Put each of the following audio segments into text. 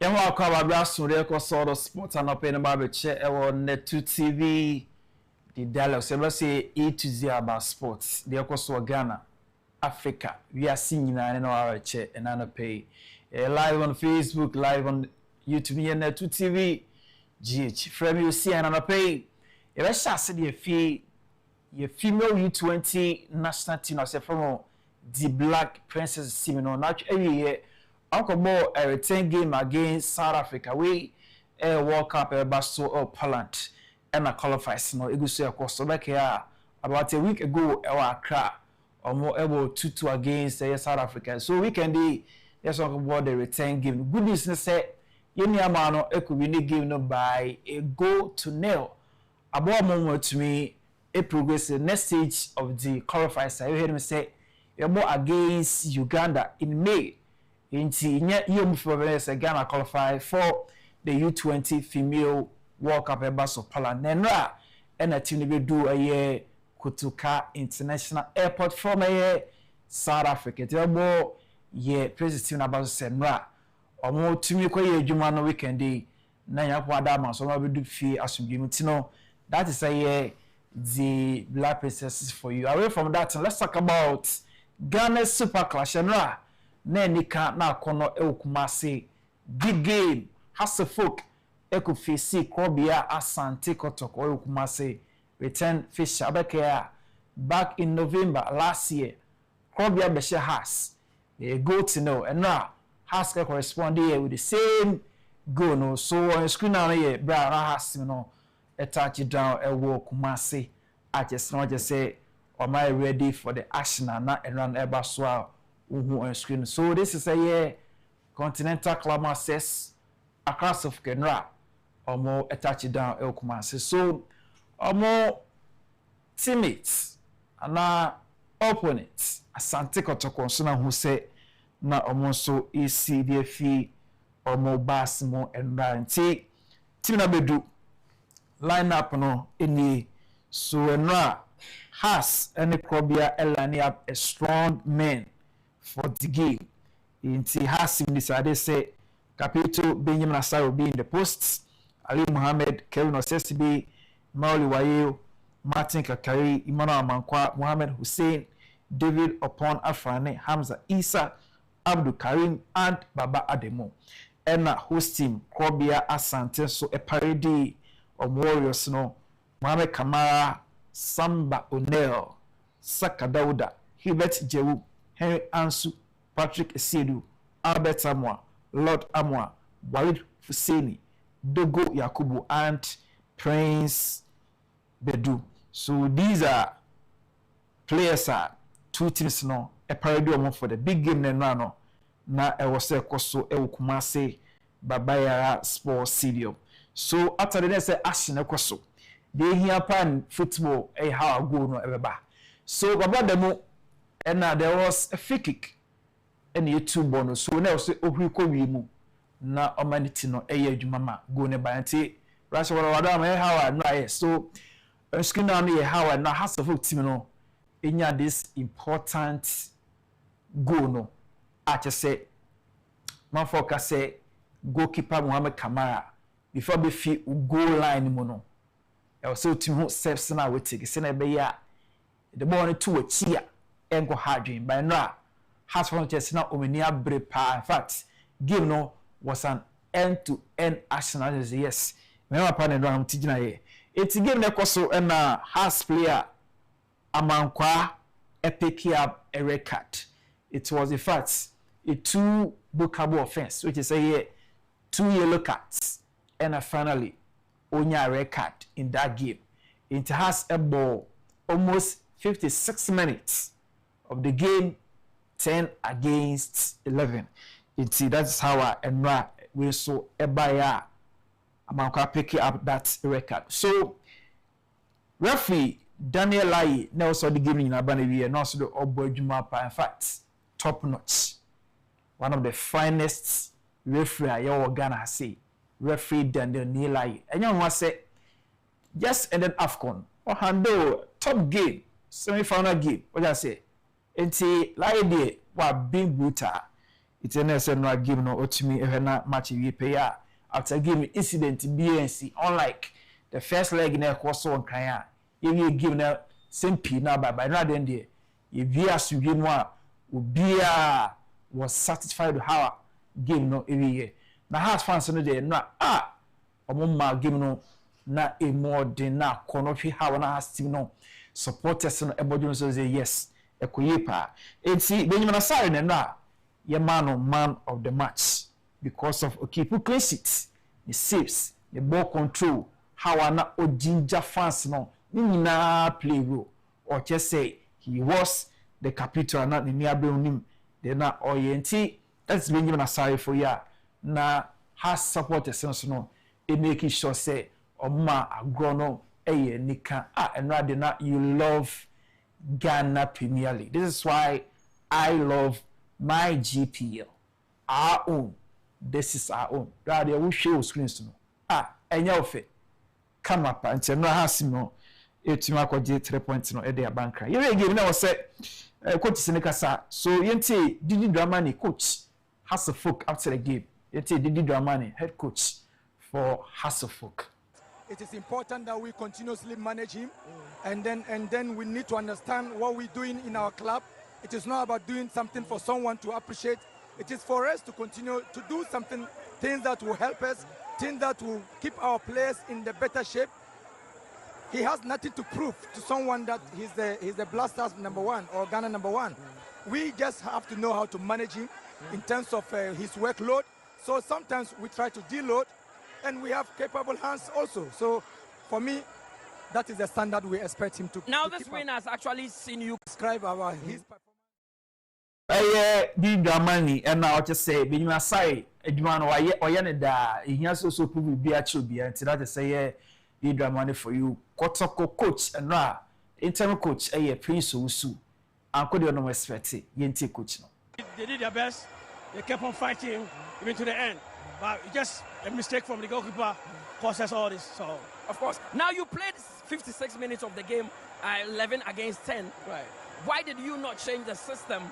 Yamwa kwa babla sunre ko sort sports and up in the che ewo Net2 TV the dialogue so say A to Z about sports the so Ghana Africa we are seeing na no our che and na pay live on Facebook live on YouTube and Net2 TV GH from you see and na pay e be sha se the fee ye female U20 national team as from the Black Princess team no na every year Uncle Mo a return game against South Africa. We World Cup Basso of Poland and a qualifiers no Egusi across Slovakia about a week ago Accra or more able 2-2 against South Africa. So we can do let's talk about the return game. Good news is that Yeniamano could win the game by a goal to nil. About moment to me a progress the next stage of the qualifiers. I heard me say you're more against Uganda in May. Inti yom for Ghana qualify for the U20 female World Cup Basso Poland. Nenra and a team will do a year Kutuka International Airport from a year South Africa. Therefore, ye President about Senra or more to me kwa ye Jumano weekend day. Nanya Wadama, so I will do fee as you know. That is a year the Black Princesses for you. Away from that, let's talk about Ghana's Super Clash and Nenika na kono Kumasi big game has a folk ekufisi Kobia Asante Kotoko Kumasi return fish abekea back in November last year Kobia Beshe has they go to know and now has correspond here with the same goal no so on screen now here bra has you know a touchdown a walk Kumasi I just not just say am I ready for the action and not run ever swell on screen. So this is a year Continental Club says across of Kenra or more a touchdown El Kumasi. So more teammates and now opponents Asante Kotoko Sona who say na almost easy the fee or more bass more and guarantee team bedu line up no any so enra has any Kobia Elani up a strong man for the game. Inti Hassim decided say Capito Benjamin Asai will be in the posts. Ali Muhammad, Kevin Osesibi, Mauli Wayo, Martin Kakari, Emmanuel Mankwa, Muhammad Hussein, David Upon Afrane, Hamza Isa, Abdul Karim, and Baba Ademo. And host team Kobia Asante so a parody of Warriors no Mohamed Kamara, Samba O'Neil, Saka Dauda, Hubert Jewu, Henry Ansu, Patrick Esedu, Albert Amwa, Lord Amwa, Walid Fuseni, Dogo Yakubu, and Prince Bedu. So these are players are two teams no a parody for the big game no na e was a koso e Kumasi Babayara Sports Stadium. So after the say action e koso they hear pan football how go no ebeba. So baba demo and there was a free kick and you two bonus. So now say Ohuiko Wimu na omanity no eye adwuma go ne ba nti rasha wada ma how na so screen now ne how na has of team no enya this important goal no at say man focus say goalkeeper Muhammad Kamara before be fit goal line mu no e was so team steps na we take say na be ya the ball to a chia engo hardwin by now has from just now omenia brepa. In fact game no was an end-to-end action as yes remember pan and ram tijina here it's game na koso and has player Amankwa pick up a red card. It was in fact a two bookable offense which is a 2 yellow cards and finally only a red card in that game. It has a ball almost 56 minutes of the game 10 against 11. That's how I we saw Ebaya Amankwa pick up that record. So referee Daniel Lai now saw the game in Abanawi and also the Obojumapa. In fact, top notch. One of the finest referee I Ghana say. Referee Daniel Lai. And you want to say just ended AFCON or handle top game, semi-final game. What I say? Enti Lai de wa being brutal. it's an SN game no to me a match we pay after game incident BNC unlike the first leg in a course on Kaya you give na same P now by now then there if we as you game was satisfied with how game no every year na heart fans no dey no omumma game no na e more than na kono hwe how na has team no supporters no ebojo so say yes ekoyepa enti benyima sare na na ye man of the match because of keep clean sheet the saves the ball control how na ojinja fans no ni nyina play role or just say he was the capital na ni abeonim de na oyenti that's benyima sare for ya na has supporters no e make sure say Oma agrono eye nika and na you love Ghana Premier League. This is why I love my GPL. Our own. This is our own. Rather we show screens no. Enya ofe. Come up and say no hasimo etima ko je 3 points no e dey bankra. You game na say coach Senekasa. So yente Didi Dramani coach Hasselhoek after the game. Yente Didi Dramani head coach for Hasselhoek. It is important that we continuously manage him, and then we need to understand what we're doing in our club. It is not about doing something for someone to appreciate. It is for us to continue to do something, things that will help us, things that will keep our players in the better shape. He has nothing to prove to someone that he's the Blasters #1 or Ghana #1. We just have to know how to manage him in terms of his workload. So sometimes we try to deload, and we have capable hands also. So for me, that is the standard we expect him to. Now this win has actually seen you describe his performance. Di Dramani and now just say be you aside edwuma no oye ne da ehia so prove bi a che obi anti that say Di Dramani for you kotoko coach and na interim coach Prince Owusu anko de no expect yenti coach no. They did their best. They kept on fighting even to the end. But just a mistake from the goalkeeper cost us all this. So, of course. Now you played 56 minutes of the game, 11 against 10. Right. Why did you not change the system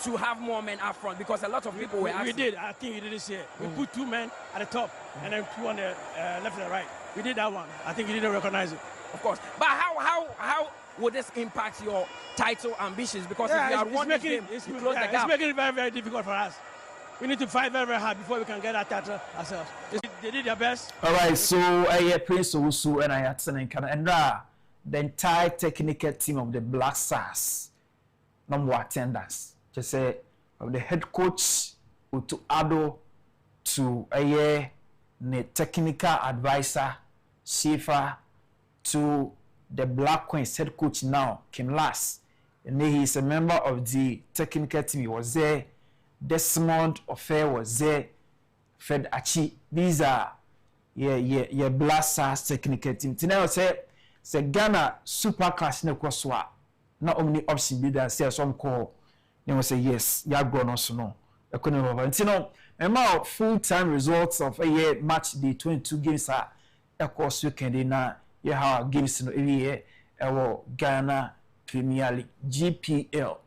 to have more men up front? Because a lot of people were asking. We did. I think we did this year. We put 2 men at the top and then 2 on the left and the right. We did that one. I think you didn't recognize it. Of course. But how would this impact your title ambitions? Because if you are one game, you close the gap. It's making it very, very difficult for us. We need to fight very, very hard before we can get that title ourselves. They did their best. All right, so Prince Owusu and and the entire technical team of the Black Stars, number attendance, just say of the head coach Unauthorized to the technical advisor Shifa to the Black Queens head coach now Kim Lass, and he is a member of the technical team. He was there. Desmond Ofer was there. Fred Achi. These are Black Stars technical team. Today say Ghana super class ne kwaswa. Not only option be there say some call. They will say yes. Ya grown also no. Economy. You know, about full-time results of a match the 22 games are across weekend na how games no every year Ghana Premier League GPL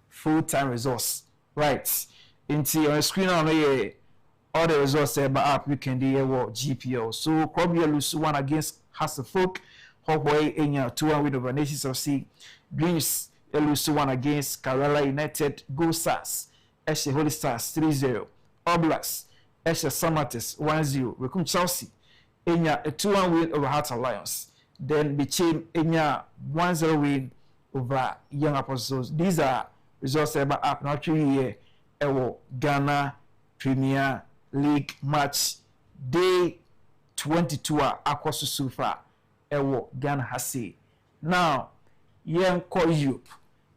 full-time results. Right. Into on screen on all the results about weekend GPL. So Columbia lose 1 against Hasselhoek. Hawkeye Enya 2-1 win over Nations of Sea. Dreams lose 1 against Kerala United. Go Stars. Eshe Holy Stars 3-0. Oblaks. Eshe Samates 1-0. Rekum Chelsea. Enya a 2-1 win over Hearts Alliance. Then Bichim Enya 1-0 win over Young Apostles. These are results about up now 3 year Ghana Premier League match day 22 across the sofa Ghana Hasi. Now young call Europe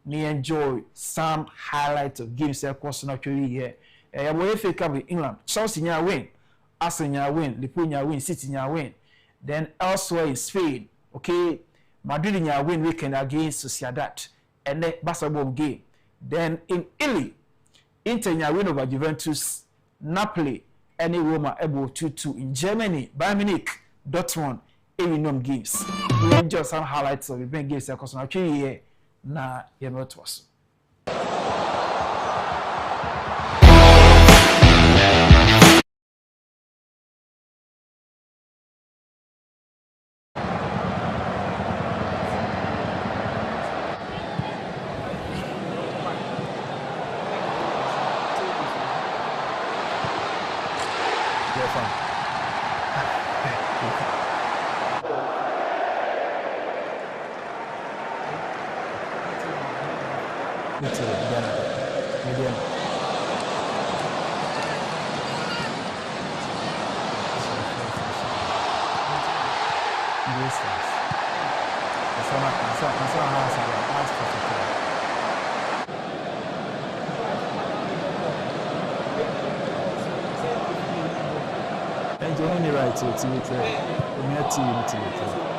me enjoy some highlights of games across the 3 year FA Cup in England. Chelsea nya win, Arsenal nya win, Liverpool nya win, City nya win. Then elsewhere in Spain, okay, Madrid nya win weekend against Sociedad and then basketball game. Then in Italy, Inter nya win over Juventus, Napoli, and Roma able 2-2 in Germany. Bayern Munich, Dortmund, Ebenezer games. We enjoy some highlights of event games across the 3 year. Na yemetwas. Little Ghana. Medium. Distance. That's and you only right to TV. We have TV.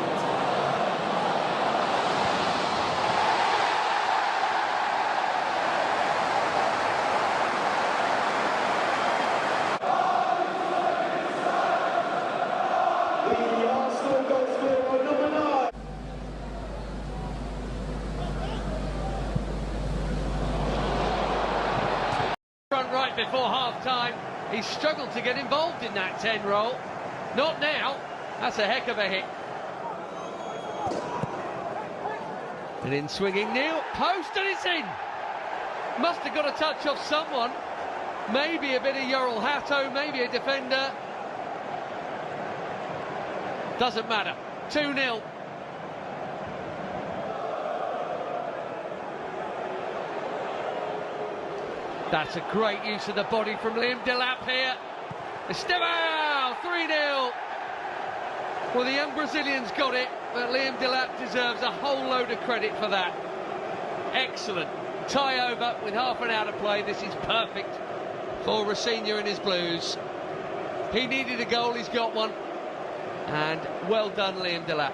Right before half-time, he struggled to get involved in that 10 role. Not now. That's a heck of a hit. And in swinging Neil, post, and it's in. Must have got a touch off someone. Maybe a bit of Ural Hatto, maybe a defender. Doesn't matter. 2-0. That's a great use of the body from Liam Delap here. Estevão, 3-0. Well, the young Brazilian's got it, but Liam Delap deserves a whole load of credit for that. Excellent. Tie over with half an hour to play. This is perfect for Rocinha and his Blues. He needed a goal, he's got one. And well done, Liam Delap.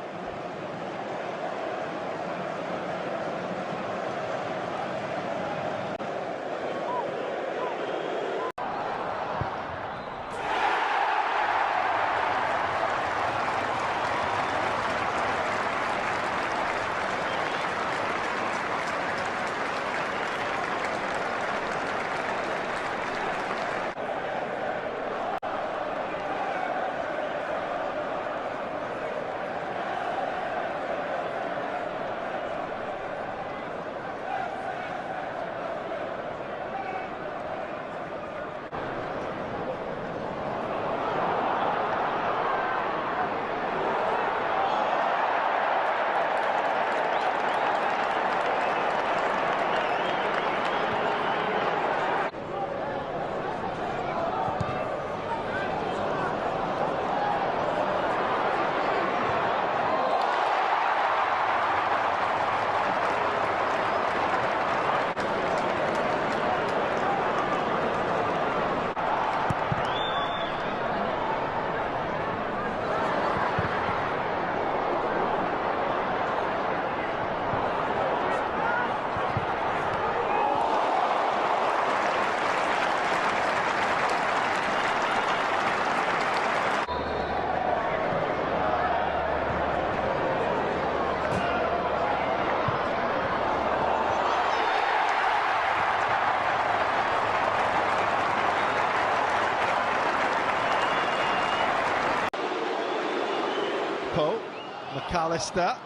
McAllister.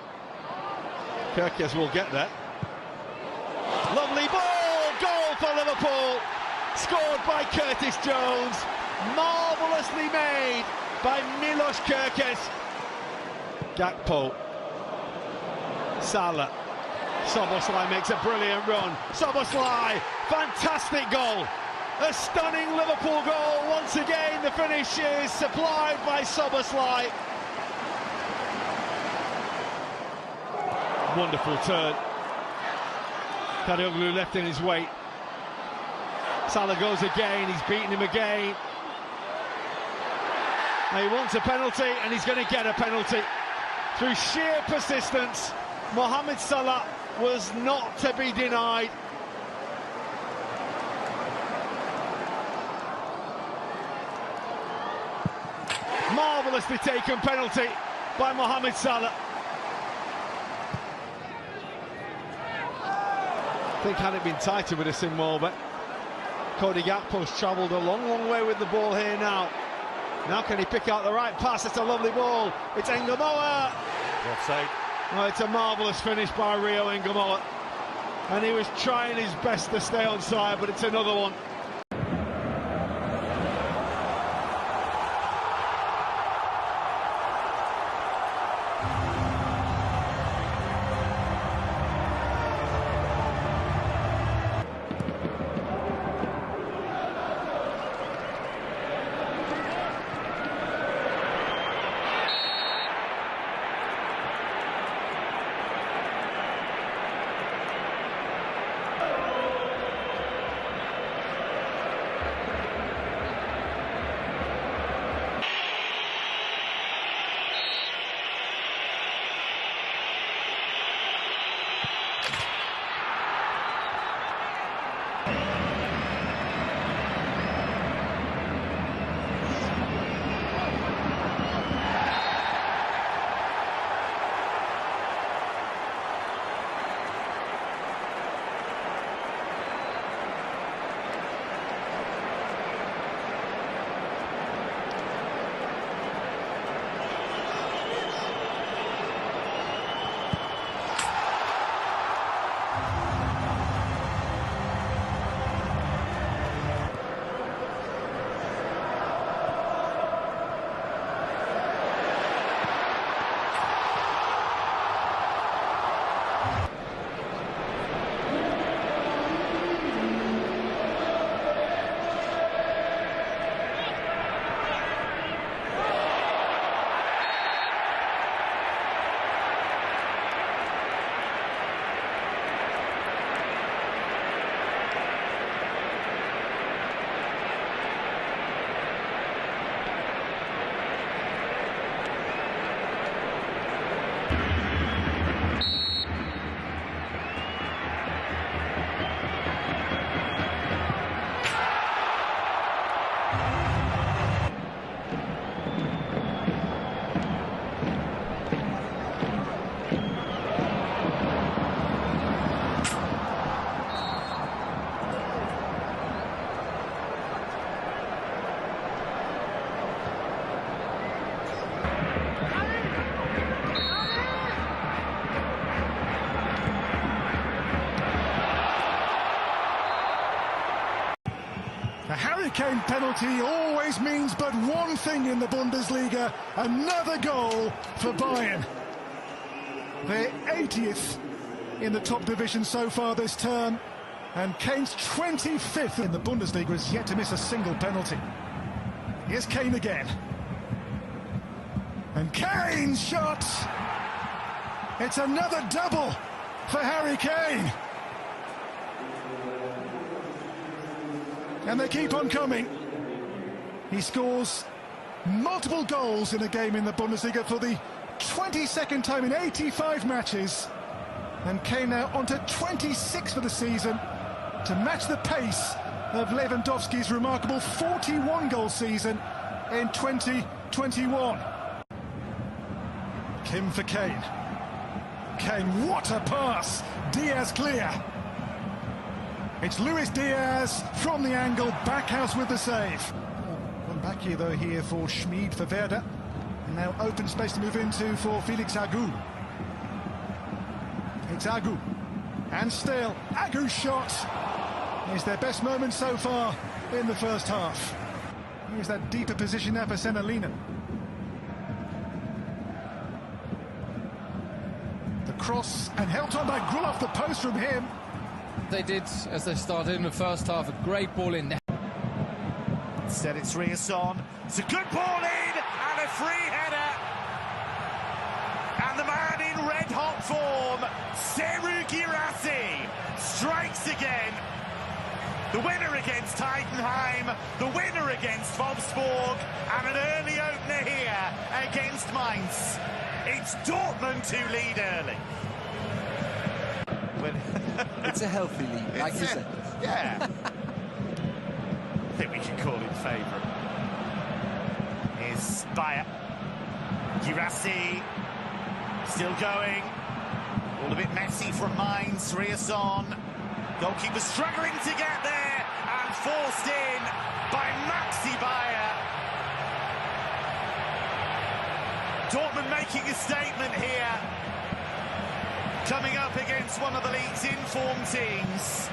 Kirkes will get there. Lovely ball! Goal for Liverpool! Scored by Curtis Jones. Marvellously made by Milos Kirkes. Gakpo. Salah. Szoboszlai makes a brilliant run. Szoboszlai, fantastic goal. A stunning Liverpool goal. Once again, the finish is supplied by Szoboszlai. Wonderful turn. Kadioglu left in his weight. Salah goes again, he's beaten him again. Now he wants a penalty, and he's going to get a penalty. Through sheer persistence, Mohamed Salah was not to be denied. Marvellously taken penalty by Mohamed Salah. I think had it been tighter with a Simwalbe. Cody Gakpo's travelled a long way with the ball here now. Now can he pick out the right pass? It's a lovely ball. It's Ngamoa. Offside. Well, it's a marvellous finish by Rio Ngamoa. And he was trying his best to stay on side, but it's another one. Harry Kane penalty always means but one thing in the Bundesliga, another goal for Bayern. They're 80th in the top division so far this term, and Kane's 25th in the Bundesliga has yet to miss a single penalty. Here's Kane again. And Kane's shot! It's another double for Harry Kane. And they keep on coming. He scores multiple goals in a game in the Bundesliga for the 22nd time in 85 matches. And Kane now on to 26 for the season to match the pace of Lewandowski's remarkable 41-goal season in 2021. Kim for Kane. Kane, what a pass! Diaz clear. It's Luis Diaz from the angle, Backhouse with the save. One back here though here for Schmid for Werder. And now open space to move into for Felix Agu. It's Agu. And still, Agu's shot is their best moment so far in the first half. Here's that deeper position now for Senalina. The cross and held on by Grull off the post from him. They did, as they started in the first half, a great ball in there. Instead it's Riasson. It's a good ball in and a free header. And the man in red-hot form, Seru Girassi, strikes again. The winner against Heidenheim, the winner against Wolfsburg, and an early opener here against Mainz. It's Dortmund who lead early. It's a healthy lead, like you said. Yeah. I think we can call him favourite. Here's Bayer. Girassi still going. All a bit messy from Mainz. Riasson. Goalkeeper struggling to get there and forced in by Maxi Bayer. Dortmund making a statement here, coming up against one of the league's in-form teams,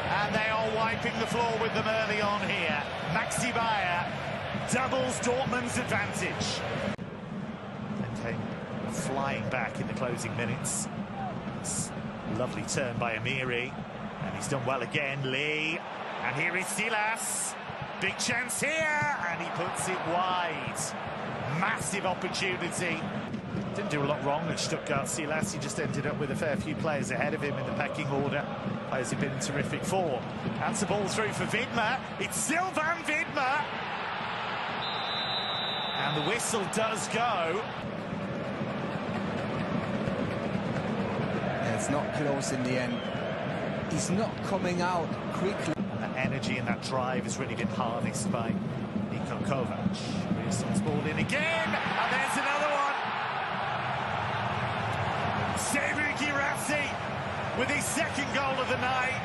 and they are wiping the floor with them early on here. Maxi Bayer doubles Dortmund's advantage. And came flying back in the closing minutes. It's a lovely turn by Amiri, and he's done well again, Lee. And here is Silas. Big chance here, and he puts it wide. Massive opportunity. Didn't do a lot wrong at Stuttgart, Silas. He just ended up with a fair few players ahead of him in the pecking order. Players have been in terrific form. That's the ball through for Widmer. It's Sylvan Widmer. And the whistle does go. It's not close in the end. He's not coming out quickly. That energy and that drive has really been harnessed by Niko Kovac. Riasson's ball in again, and there's another one. Seru Girassi with his second goal of the night,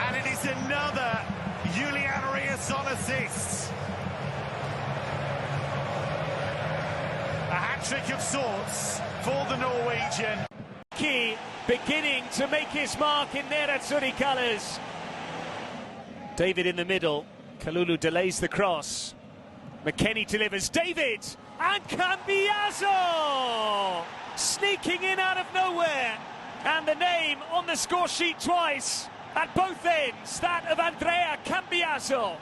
and it is another Julian Riasson assist. A hat-trick of sorts for the Norwegian. Key beginning to make his mark in Nerazzurri colours. David in the middle. Kalulu delays the cross. McKennie delivers. David and Cambiaso sneaking in out of nowhere. And the name on the score sheet twice at both ends, that of Andrea Cambiaso.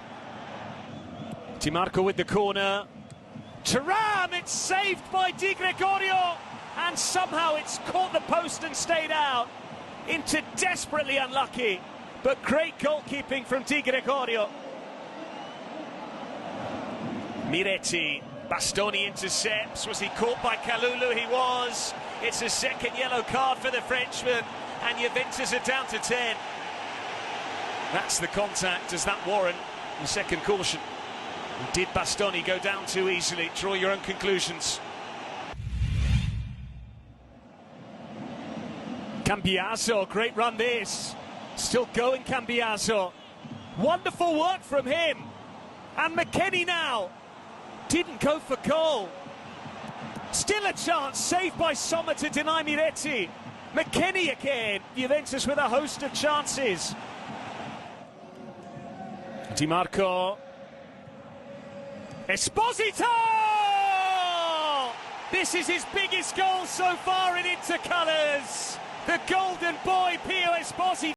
Timarco with the corner. Thuram, it's saved by Di Gregorio. And somehow it's caught the post and stayed out. Into desperately unlucky, but great goalkeeping from Di Gregorio. Miretti, Bastoni intercepts. Was he caught by Kalulu? He was. It's a second yellow card for the Frenchman, and Juventus are down to 10. That's the contact. Does that warrant the second caution? Did Bastoni go down too easily? Draw your own conclusions. Cambiaso, great run this. Still going, Cambiaso. Wonderful work from him. And McKennie now. Didn't go for goal. Still a chance, saved by Sommer to deny Miretti. McKennie again. Juventus with a host of chances. Di Marco. Esposito! This is his biggest goal so far in Inter colours. The golden boy, Pio Esposito.